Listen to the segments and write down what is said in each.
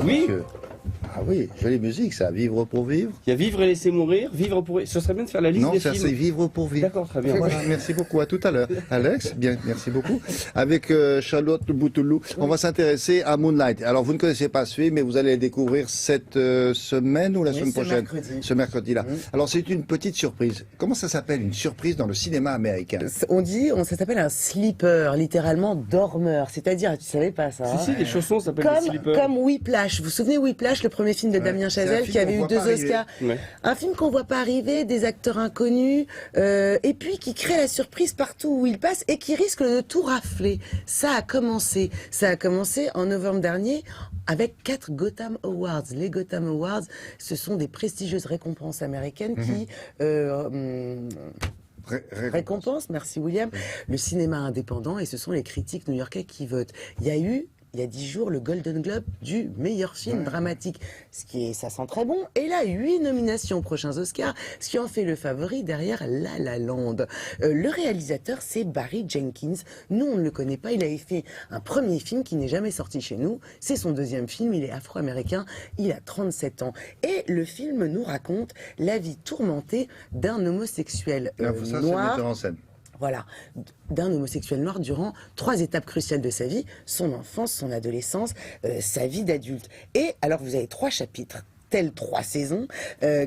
Oui. monsieur. Ah oui, jolie musique ça, vivre pour vivre. Il y a Vivre et laisser mourir, Vivre pour... Ce serait bien de faire la liste Non, des ça films. c'est vivre pour vivre. D'accord, très bien. Voilà, merci beaucoup, à tout à l'heure. Alex, bien, merci beaucoup. Avec Charlotte Boutoulou, on va s'intéresser à Moonlight. Alors vous ne connaissez pas ce film, mais vous allez le découvrir cette semaine ou la semaine prochaine. Ce mercredi-là. Alors c'est une petite surprise. Comment ça s'appelle une surprise dans le cinéma américain? Ça s'appelle un sleeper, littéralement dormeur. C'est-à-dire, tu savais pas ça? Si, les chaussons s'appellent des slippers. Comme Whiplash. Vous vous souvenez Whiplash, le premier film de Damien Chazelle qui avait eu 2 Oscars. Ouais. Un film qu'on voit pas arriver, des acteurs inconnus, et puis qui crée la surprise partout où il passe et qui risque de tout rafler. Ça a commencé en novembre dernier avec 4 Gotham Awards. Les Gotham Awards, ce sont des prestigieuses récompenses américaines qui récompense, merci William, le cinéma indépendant, et ce sont les critiques new-yorkais qui votent. Il y a 10 jours, le Golden Globe du meilleur film dramatique, ça sent très bon. Et là, 8 nominations aux prochains Oscars, ce qui en fait le favori derrière La La Land. Le réalisateur, c'est Barry Jenkins. Nous, on ne le connaît pas. Il avait fait un premier film qui n'est jamais sorti chez nous. C'est son deuxième film. Il est afro-américain. Il a 37 ans. Et le film nous raconte la vie tourmentée d'un homosexuel noir. C'est en scène. Voilà, d'un homosexuel noir durant 3 étapes cruciales de sa vie, son enfance, son adolescence, sa vie d'adulte. Et alors vous avez 3 chapitres, telles 3 saisons,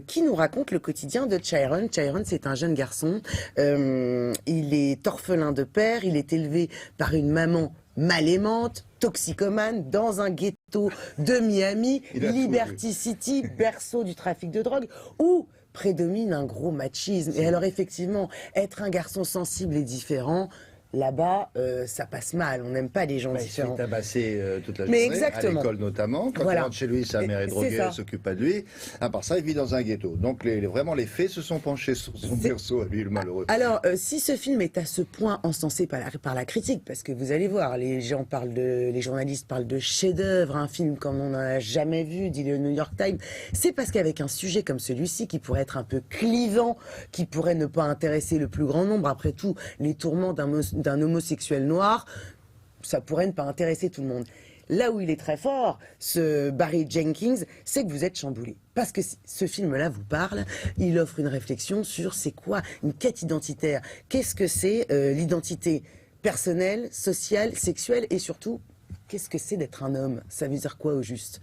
qui nous racontent le quotidien de Chiron. Chiron, c'est un jeune garçon, il est orphelin de père, il est élevé par une maman mal aimante, toxicomane, dans un ghetto de Miami, Liberty City, berceau du trafic de drogue, où prédomine un gros machisme. Et alors effectivement, être un garçon sensible et différent, là-bas, ça passe mal. On n'aime pas les gens différents. Il se fait tabasser toute la Mais journée, exactement. à l'école notamment. Quand il rentre chez lui, sa mère est droguée, elle s'occupe pas de lui. À part ça, il vit dans un ghetto. Donc vraiment, les faits se sont penchés sur son berceau à lui, le malheureux. Alors, si ce film est à ce point encensé par la critique, parce que vous allez voir, les journalistes parlent de chef-d'œuvre, un film comme on n'en a jamais vu, dit le New York Times, c'est parce qu'avec un sujet comme celui-ci, qui pourrait être un peu clivant, qui pourrait ne pas intéresser le plus grand nombre, après tout, les tourments d'un homosexuel noir, ça pourrait ne pas intéresser tout le monde. Là où il est très fort, ce Barry Jenkins, c'est que vous êtes chamboulé. Parce que ce film-là vous parle, il offre une réflexion sur c'est quoi une quête identitaire. Qu'est-ce que c'est l'identité personnelle, sociale, sexuelle, et surtout, qu'est-ce que c'est d'être un homme? Ça veut dire quoi au juste?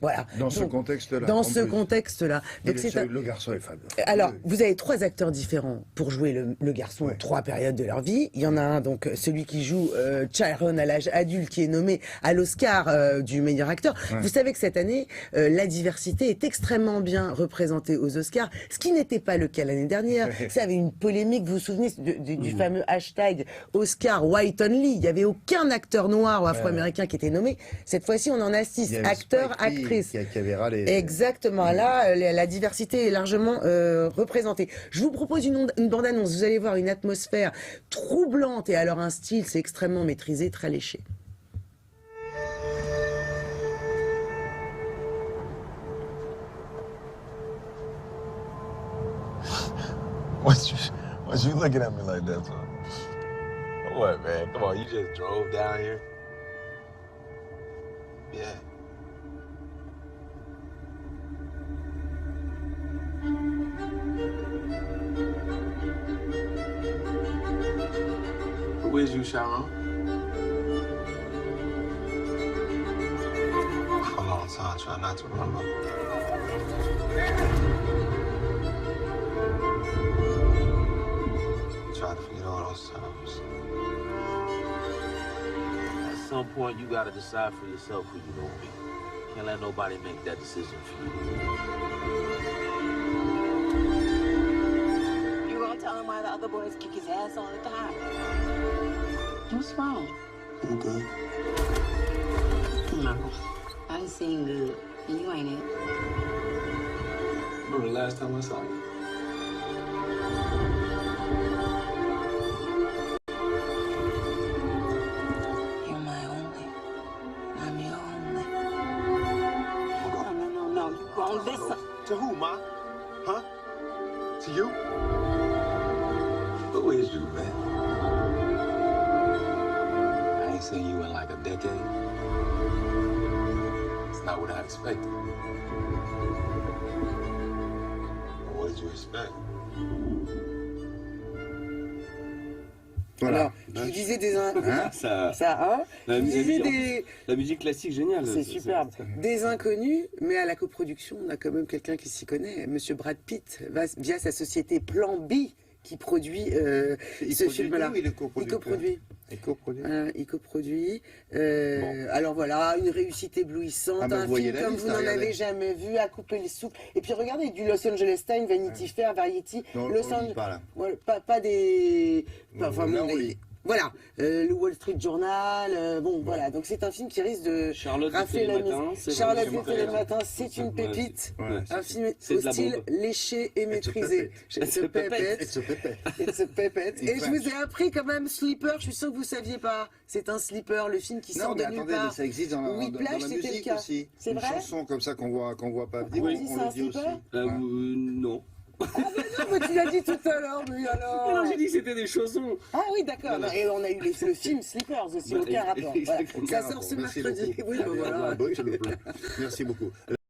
Voilà. Dans ce contexte-là. Dans ce contexte-là. Donc le garçon est fabuleux. Alors, vous avez 3 acteurs différents pour jouer le garçon, 3 périodes de leur vie. Il y en a un, donc celui qui joue Chiron à l'âge adulte, qui est nommé à l'Oscar du meilleur acteur. Vous savez que cette année, la diversité est extrêmement bien représentée aux Oscars, ce qui n'était pas le cas l'année dernière. Ça avait une polémique, vous vous souvenez du fameux hashtag Oscar White Only. Il n'y avait aucun acteur noir ou afro-américain qui était nommé. Cette fois-ci, on en a 6 acteurs, actrices. Qui avait râlé. Exactement. Là, la diversité est largement représentée. Je vous propose une bande-annonce. Vous allez voir une atmosphère troublante et alors un style, c'est extrêmement maîtrisé, très léché. What you looking at me like that for? What, man? Come on, you just drove down here? Yeah. Who is you, Sharon? For a long time, try not to remember. Try to forget all those times. At some point, you gotta decide for yourself who you gonna be. Can't let nobody make that decision for you. You gonna tell him why the other boys kick his ass all the time? What's wrong? I'm good. No, I seen good, and you ain't it. Remember the last time I saw you? You're my only. I'm your only. No, you won't listen. To who, Ma? Huh? To you? Who is you, man? I ain't seen you in like a decade. not what I expected. What did you expect? Voilà. Alors, je vous disais des Ça, hein la, Je vous disais musique, des... la musique classique, géniale. C'est superbe. Des inconnus, mais à la coproduction, on a quand même quelqu'un qui s'y connaît. Monsieur Brad Pitt, via sa société Plan B, qui produit ce film-là. Il coproduit. Il coproduit. Alors voilà, une réussite éblouissante, Ah, un film comme vous n'en avez jamais vu, à couper le souffle. Et puis regardez, du Los Angeles Times, Vanity Fair, Variety, Non, Los on lit Angeles. pas, là. Voilà, pas des. Enfin, là, bon, on des- lit. Voilà, le Wall Street Journal, bon voilà, donc c'est un film qui risque de Charlotte du rafler la Télématin, mise. c'est Charlotte vraiment du Télématin, c'est une Ouais, pépite, ouais, un film c'est au de la style bombe. léché et maîtrisé. It's a pépette. It's a pépette. It's a pépette. In Et je French. vous ai appris quand même Sleeper, je suis sûr que vous saviez pas. C'est un sleeper, le film qui Non, sort mais de nulle attendez, mais part. ça existe dans la Whiplash, c'était le musique cas. aussi. C'est Une vrai chanson comme ça qu'on voit pas venir, Oui. on C'est le un dit aussi. slipper Ouais. Non. Ah, mais tu l'as dit tout à l'heure, mais alors. Alors j'ai dit que c'était des chansons. Ah oui, d'accord. Et on a eu le film Sleepers aussi, Bah, aucun rapport. Voilà. exactement. Ça sort ce Merci mercredi. beaucoup. Oui, bah voilà. Merci beaucoup.